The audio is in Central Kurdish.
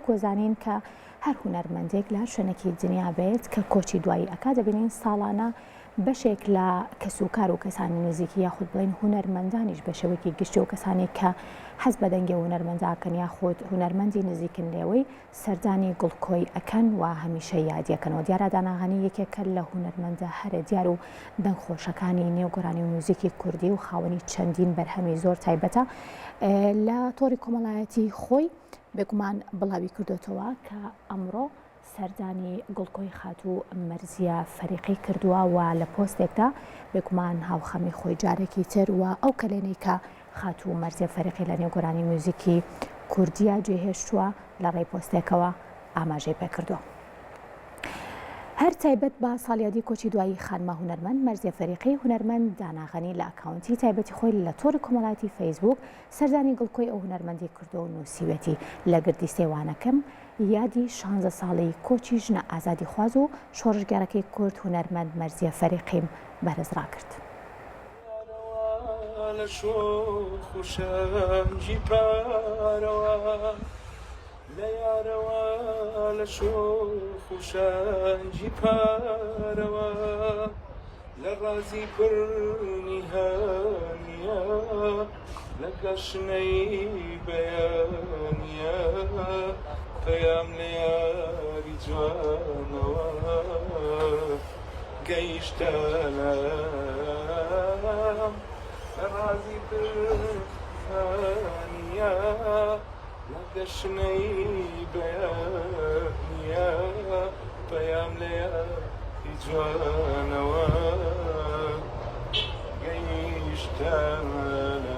وەکوەزانین کە هەر هونەرمەندێک لە شوێنێکی دنیا بێت کە کۆچی دوایی ئەکا دەبینین ساڵانە بەشێک لە کەسوکار و کەسانی نزیکی یاخود بڵین هونەرمەندانیش بە شێوەیەکی گشتی و کەسانی کە حەز بە دەنگی هونەرمەنداکەن یاخود هونەرمەندی نزیکن لێوەی سەردانی گوڵکۆی ئەکەن و هەمیشە یادیەکەنەوە. دیارە داناغانی یەکێکە لە هونەرمەندە هەرە دیار و دەنگخۆشەکانی نێوگۆرانی و موزیکی کوردی و خاوەنی چەندین بەرهەمی زۆر تایبەتە لە تۆری کۆمەڵایەتی خۆی بێگومان بڵاوی کردوتەوە کە ئەمڕۆ سەردانی گوڵکۆی خاتوو مەرزیە فەریقی کردووە و لە پۆستێکدا بێگومان هاوخەمی خۆی جارێکی تر و ئەو کلێنەی کە خاتوو مەرزیە فەریقی لە نێوگۆرانی موزیکی کوردیە جێهێشتووە لە ڕێی پۆستێکەوە ئاماژەی پێکردووە. هەر تایبەت بە ساڵیادی کۆچی دوایی خانمە هونەرمەند مەرزیە فەریقی هونەرمەند داناغەنی لە ئەکاونتی تایبەتی خۆی لە تۆری کۆمەڵایەتی فەیسبوک سەردانی گوڵکۆی ئەو هونەرمەندی کردو و نووسیوێتی لە گردی سێوانەکەم یادی 16 ساڵی کۆچی ژنە ئازادی خواز و شۆڕژگارەکەی کورد هونەرمەند مەرزیە فەریقیم بەرزڕا کرد. لە شۆخ و شانجی پارەوە لە ڕازی برنی هەنیە لە گەشنەی بەیانیە پەیام لە یاری جوانەوە گەیشتەنە لە ڕازی برنیە لەگەشنەی بەیانیە پەیام لە یاری جوانەوە گەیشتەنە